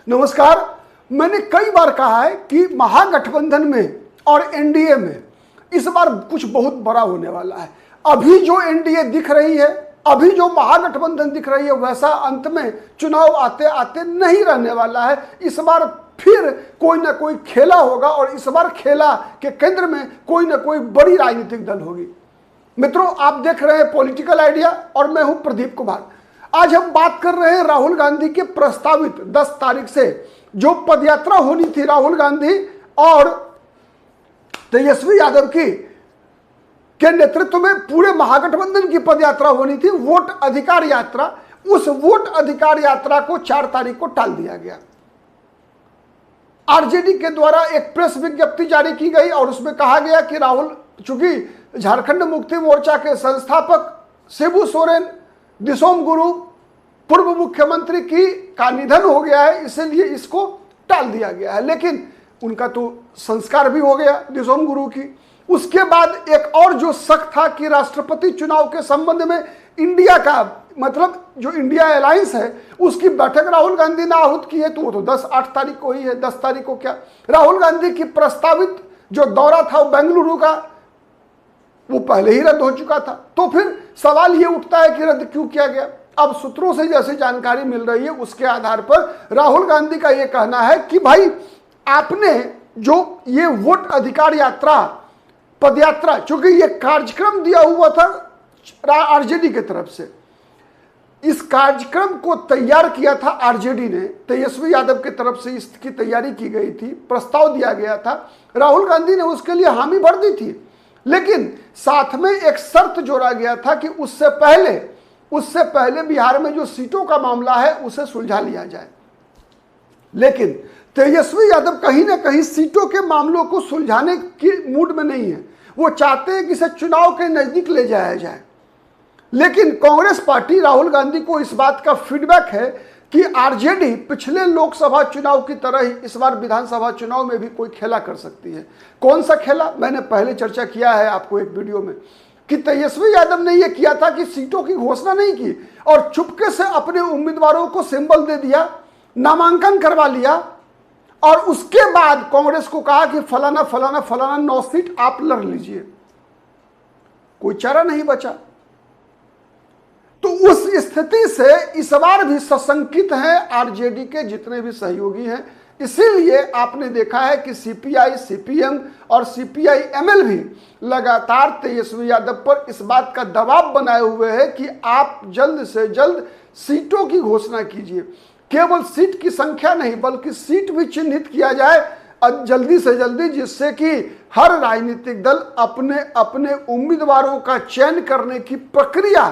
नमस्कार। मैंने कई बार कहा है कि महागठबंधन में और एनडीए में इस बार कुछ बहुत बड़ा होने वाला है। अभी जो एनडीए दिख रही है, अभी जो महागठबंधन दिख रही है, वैसा अंत में चुनाव आते आते नहीं रहने वाला है। इस बार फिर कोई ना कोई खेला होगा और इस बार खेला के केंद्र में कोई ना कोई बड़ी राजनीतिक दल होगी। मित्रों, आप देख रहे हैं पॉलिटिकल आइडिया और मैं हूं प्रदीप कुमार। आज हम बात कर रहे हैं राहुल गांधी के प्रस्तावित 10 तारीख से जो पदयात्रा होनी थी राहुल गांधी और तेजस्वी यादव की के नेतृत्व में पूरे महागठबंधन की पदयात्रा होनी थी, वोट अधिकार यात्रा। उस वोट अधिकार यात्रा को 4 तारीख को टाल दिया गया। आरजेडी के द्वारा एक प्रेस विज्ञप्ति जारी की गई और उसमें कहा गया कि राहुल, चूंकि झारखंड मुक्ति मोर्चा के संस्थापक शिबू सोरेन, दिसोम गुरु, पूर्व मुख्यमंत्री का निधन हो गया है, इसलिए इसको टाल दिया गया है। लेकिन उनका तो संस्कार भी हो गया दिसोम गुरु की। उसके बाद एक और जो शक था कि राष्ट्रपति चुनाव के संबंध में इंडिया का मतलब जो इंडिया अलायंस है उसकी बैठक राहुल गांधी ने आहूत की है, तो वो तो 8 तारीख को ही है। 10 तारीख को क्या राहुल गांधी की प्रस्तावित जो दौरा था वो बेंगलुरु का, वो पहले ही रद्द हो चुका था। तो फिर सवाल ये उठता है कि रद्द क्यों किया गया। अब सूत्रों से जैसे जानकारी मिल रही है उसके आधार पर राहुल गांधी का ये कहना है कि भाई आपने जो ये वोट अधिकार यात्रा पदयात्रा, चूंकि ये कार्यक्रम दिया हुआ था आरजेडी की तरफ से, इस कार्यक्रम को तैयार किया था आरजेडी ने, तेजस्वी यादव की तरफ से इसकी तैयारी की गई थी, प्रस्ताव दिया गया था, राहुल गांधी ने उसके लिए हामी भर दी थी। लेकिन साथ में एक शर्त जोड़ा गया था कि उससे पहले बिहार में जो सीटों का मामला है उसे सुलझा लिया जाए। लेकिन तेजस्वी यादव कहीं ना कहीं सीटों के मामलों को सुलझाने की मूड में नहीं है। वो चाहते हैं कि इसे चुनाव के नजदीक ले जाया जाए। लेकिन कांग्रेस पार्टी राहुल गांधी को इस बात का फीडबैक है कि आरजेडी पिछले लोकसभा चुनाव की तरह ही इस बार विधानसभा चुनाव में भी कोई खेला कर सकती है। कौन सा खेला, मैंने पहले चर्चा किया है आपको एक वीडियो में कि तेजस्वी यादव ने यह किया था कि सीटों की घोषणा नहीं की और चुपके से अपने उम्मीदवारों को सिंबल दे दिया, नामांकन करवा लिया और उसके बाद कांग्रेस को कहा कि फलाना फलाना फलाना 9 सीट आप लड़ लीजिए। कोई चारा नहीं बचा। तो उस स्थिति से इस बार भी सशंकित हैं आरजेडी के जितने भी सहयोगी हैं। इसीलिए आपने देखा है कि सीपीआई, सीपीएम और सीपीआई एमएल भी लगातार तेजस्वी यादव पर इस बात का दबाव बनाए हुए हैं कि आप जल्द से जल्द सीटों की घोषणा कीजिए। केवल सीट की संख्या नहीं बल्कि सीट भी चिन्हित किया जाए जल्दी से जल्दी, जिससे कि हर राजनीतिक दल अपने अपने उम्मीदवारों का चयन करने की प्रक्रिया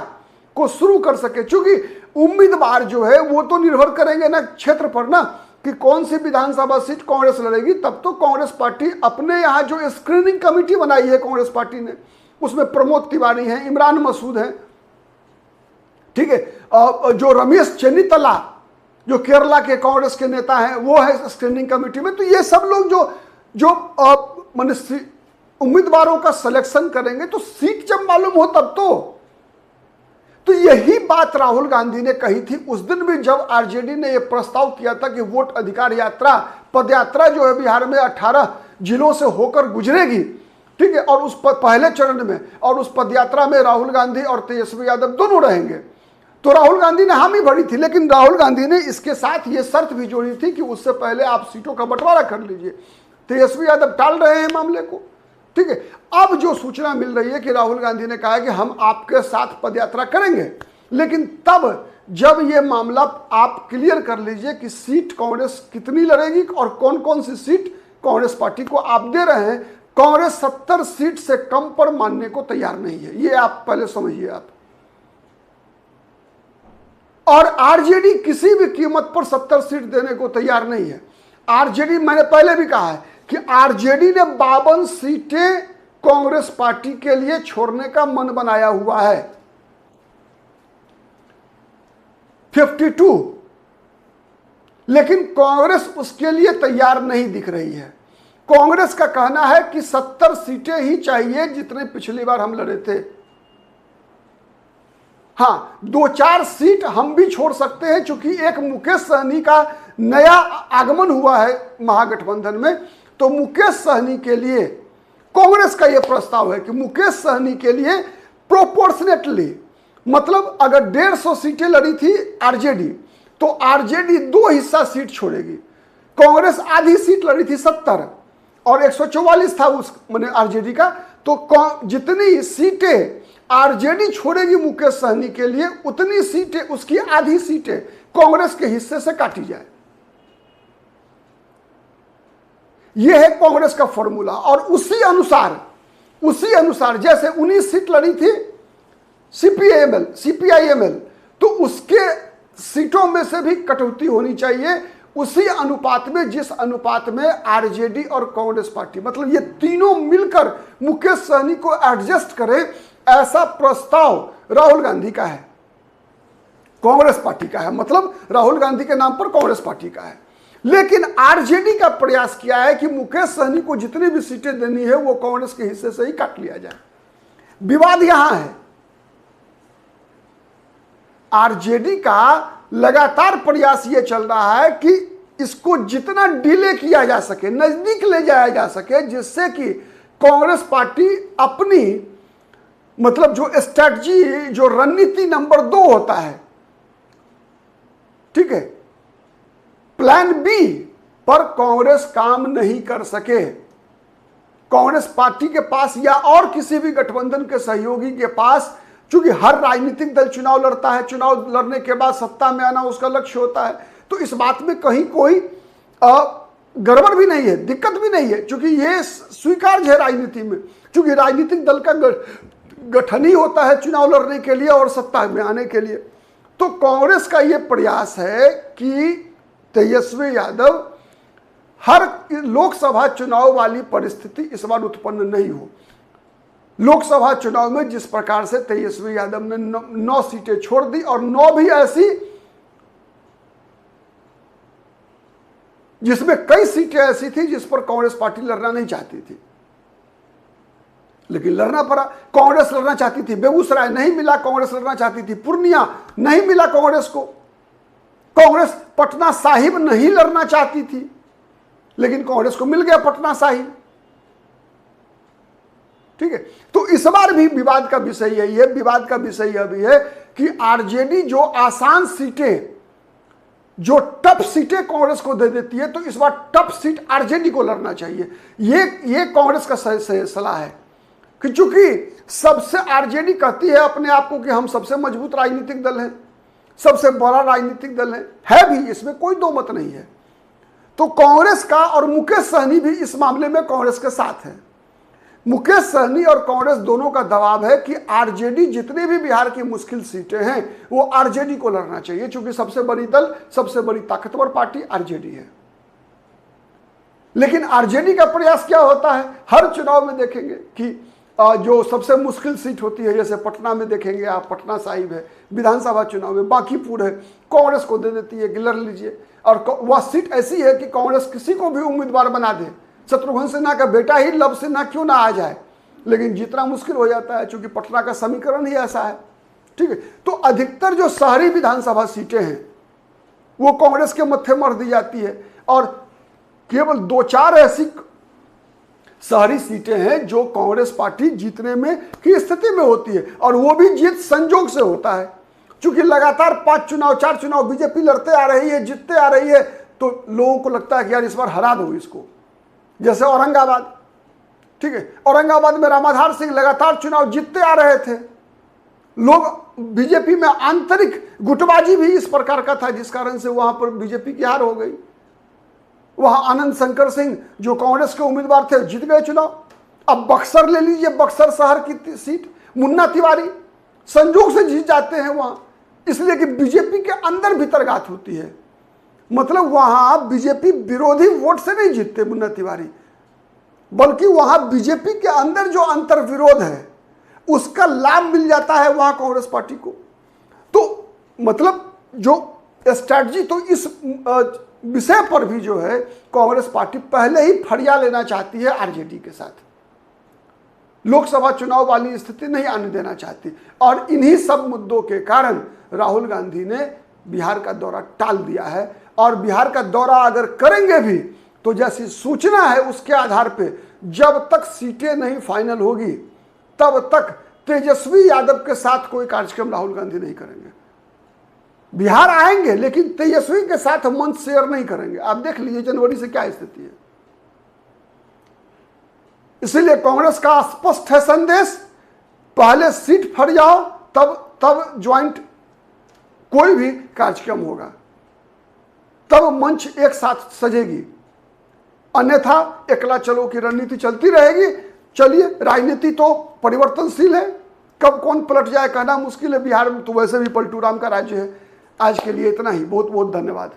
को शुरू कर सके। क्योंकि उम्मीदवार जो है वो तो निर्भर करेंगे ना क्षेत्र पर ना कि कौन सी विधानसभा सीट कांग्रेस लड़ेगी। तब तो कांग्रेस पार्टी अपने यहाँ जो स्क्रीनिंग कमेटी बनाई है कांग्रेस पार्टी ने, उसमें प्रमोद तिवारी हैं, इमरान मसूद हैं, ठीक है, जो रमेश चेन्नितला जो केरला के कांग्रेस के नेता हैं वो है स्क्रीनिंग कमेटी में। तो ये सब लोग जो उम्मीदवारों का सिलेक्शन करेंगे तो सीट जब मालूम हो तब तो यही बात राहुल गांधी ने कही थी उस दिन भी जब आरजेडी ने यह प्रस्ताव किया था कि वोट अधिकार यात्रा पदयात्रा जो है बिहार में 18 जिलों से होकर गुजरेगी, ठीक है, और उस पहले चरण में और उस पदयात्रा में राहुल गांधी और तेजस्वी यादव दोनों रहेंगे। तो राहुल गांधी ने हामी भरी थी। लेकिन राहुल गांधी ने इसके साथ ये शर्त भी जोड़ी थी कि उससे पहले आप सीटों का बंटवारा कर लीजिए। तेजस्वी यादव टाल रहे हैं मामले को, ठीक है। अब जो सूचना मिल रही है कि राहुल गांधी ने कहा कि हम आपके साथ पदयात्रा करेंगे, लेकिन तब जब ये मामला आप क्लियर कर लीजिए कि सीट कांग्रेस कितनी लड़ेगी और कौन कौन सी सीट कांग्रेस पार्टी को आप दे रहे हैं। कांग्रेस 70 सीट से कम पर मानने को तैयार नहीं है, ये आप पहले समझिए आप। और आरजेडी किसी भी कीमत पर 70 सीट देने को तैयार नहीं है। आरजेडी, मैंने पहले भी कहा है कि आरजेडी ने 52 सीटें कांग्रेस पार्टी के लिए छोड़ने का मन बनाया हुआ है, 52, लेकिन कांग्रेस उसके लिए तैयार नहीं दिख रही है। कांग्रेस का कहना है कि 70 सीटें ही चाहिए जितने पिछली बार हम लड़े थे। हाँ, 2-4 सीट हम भी छोड़ सकते हैं, क्योंकि एक मुकेश सहनी का नया आगमन हुआ है महागठबंधन में, तो मुकेश सहनी के लिए कांग्रेस का यह प्रस्ताव है कि मुकेश सहनी के लिए प्रोपोर्शनेटली, मतलब अगर 150 सीटें लड़ी थी आरजेडी, तो आरजेडी 2 हिस्सा सीट छोड़ेगी। कांग्रेस आधी सीट लड़ी थी 70 और 144 था उस मैंने आरजेडी का, तो जितनी सीटें आरजेडी छोड़ेगी मुकेश सहनी के लिए, उतनी सीटें, उसकी आधी सीटें कांग्रेस के हिस्से से काटी जाए। यह है कांग्रेस का फॉर्मूला। और उसी अनुसार जैसे 19 सीट लड़ी थी सीपीआईएमएल, तो उसके सीटों में से भी कटौती होनी चाहिए उसी अनुपात में जिस अनुपात में आरजेडी और कांग्रेस पार्टी, मतलब ये तीनों मिलकर मुकेश सहनी को एडजस्ट करें, ऐसा प्रस्ताव राहुल गांधी का है, कांग्रेस पार्टी का है, मतलब राहुल गांधी के नाम पर कांग्रेस पार्टी का है। लेकिन आरजेडी का प्रयास किया है कि मुकेश सहनी को जितनी भी सीटें देनी है वो कांग्रेस के हिस्से से ही काट लिया जाए। विवाद यहां है, आरजेडी का लगातार प्रयास ये चल रहा है कि इसको जितना डिले किया जा सके, नजदीक ले जाया जा सके, जिससे कि कांग्रेस पार्टी अपनी, मतलब जो स्ट्रैटेजी, जो रणनीति नंबर 2 होता है, ठीक है, प्लान बी पर कांग्रेस काम नहीं कर सके। कांग्रेस पार्टी के पास या और किसी भी गठबंधन के सहयोगी के पास, चूंकि हर राजनीतिक दल चुनाव लड़ता है, चुनाव लड़ने के बाद सत्ता में आना उसका लक्ष्य होता है, तो इस बात में कहीं कोई गड़बड़ भी नहीं है, दिक्कत भी नहीं है, क्योंकि ये स्वीकार्य है राजनीति में, क्योंकि राजनीतिक दल का गठन ही होता है चुनाव लड़ने के लिए और सत्ता में आने के लिए। तो कांग्रेस का ये प्रयास है कि तेजस्वी यादव हर लोकसभा चुनाव वाली परिस्थिति इस बार उत्पन्न नहीं हो। लोकसभा चुनाव में जिस प्रकार से तेजस्वी यादव ने 9 सीटें छोड़ दी और 9 भी ऐसी जिसमें कई सीटें ऐसी थी जिस पर कांग्रेस पार्टी लड़ना नहीं चाहती थी, लेकिन लड़ना पड़ा। कांग्रेस लड़ना चाहती थी, बेगूसराय नहीं मिला, कांग्रेस लड़ना चाहती थी, पूर्णिया नहीं मिला कांग्रेस को, कांग्रेस पटना साहिब नहीं लड़ना चाहती थी, लेकिन कांग्रेस को मिल गया पटना साहिब। ठीक है, तो इस बार भी विवाद का विषय यही है, विवाद का विषय यह भी है कि आरजेडी जो आसान सीटें, जो टफ सीटें कांग्रेस को दे देती है, तो इस बार टफ सीट आरजेडी को लड़ना चाहिए। ये कांग्रेस का सलाह है कि चूंकि सबसे आरजेडी कहती है अपने आप को कि हम सबसे मजबूत राजनीतिक दल हैं, सबसे बड़ा राजनीतिक दल है भी, इसमें कोई दो मत नहीं है। तो कांग्रेस का और मुकेश सहनी भी इस मामले में कांग्रेस के साथ है। मुकेश सहनी और कांग्रेस दोनों का दबाव है कि आरजेडी जितने भी बिहार की मुश्किल सीटें हैं वो आरजेडी को लड़ना चाहिए, क्योंकि सबसे बड़ी दल, सबसे बड़ी ताकतवर पार्टी आरजेडी है। लेकिन आरजेडी का प्रयास क्या होता है, हर चुनाव में देखेंगे कि जो सबसे मुश्किल सीट होती है, जैसे पटना में देखेंगे आप, पटना साहिब है, विधानसभा चुनाव में बांकीपुर है, कांग्रेस को दे देती है कि लड़ लीजिए, और वह सीट ऐसी है कि कांग्रेस किसी को भी उम्मीदवार बना दे, शत्रुघ्न सिन्हा का बेटा ही लव सिन्हा क्यों ना आ जाए, लेकिन जितना मुश्किल हो जाता है, चूंकि पटना का समीकरण ही ऐसा है। ठीक है, तो अधिकतर जो शहरी विधानसभा सीटें हैं वो कांग्रेस के मत्थे मर दी जाती है, और केवल 2-4 ऐसी शहरी सीटें हैं जो कांग्रेस पार्टी जीतने में की स्थिति में होती है, और वो भी जीत संजोग से होता है। चूंकि लगातार 5 चुनाव 4 चुनाव बीजेपी लड़ते आ रही है, जीतते आ रही है, तो लोगों को लगता है कि यार इस बार हरा दो इसको। जैसे औरंगाबाद, ठीक है, औरंगाबाद में रामाधार सिंह लगातार चुनाव जीतते आ रहे थे, लोग बीजेपी में आंतरिक गुटबाजी भी इस प्रकार का था जिस कारण से वहां पर बीजेपी की हार हो गई। वहां आनंद शंकर सिंह जो कांग्रेस के उम्मीदवार थे जीत गए चुनाव। अब बक्सर ले लीजिए, बक्सर शहर की सीट मुन्ना तिवारी संजोग से जीत जाते हैं वहां, इसलिए कि बीजेपी के अंदर भीतरघात होती है। मतलब वहां बीजेपी विरोधी वोट से नहीं जीतते मुन्ना तिवारी, बल्कि वहां बीजेपी के अंदर जो अंतर विरोध है उसका लाभ मिल जाता है वहां कांग्रेस पार्टी को। तो मतलब जो स्ट्रैटेजी, तो इस विषय पर भी जो है कांग्रेस पार्टी पहले ही फड़िया लेना चाहती है आरजेडी के साथ, लोकसभा चुनाव वाली स्थिति नहीं आने देना चाहती, और इन्हीं सब मुद्दों के कारण राहुल गांधी ने बिहार का दौरा टाल दिया है और बिहार का दौरा अगर करेंगे भी तो जैसी सूचना है उसके आधार पे जब तक सीटें नहीं फाइनल होगी तब तक तेजस्वी यादव के साथ कोई कार्यक्रम राहुल गांधी नहीं करेंगे। बिहार आएंगे लेकिन तेजस्वी के साथ मंच शेयर नहीं करेंगे। आप देख लीजिए जनवरी से क्या स्थिति है। इसलिए कांग्रेस का स्पष्ट है संदेश, पहले सीट फट जाओ तब ज्वाइंट कोई भी कार्यक्रम होगा, तब मंच एक साथ सजेगी, अन्यथा एकला चलो की रणनीति चलती रहेगी। चलिए, राजनीति तो परिवर्तनशील है, कब कौन पलट जाए कहना मुश्किल है। बिहार में तो वैसे भी पलटू राम का राज्य है। आज के लिए इतना ही, बहुत बहुत धन्यवाद।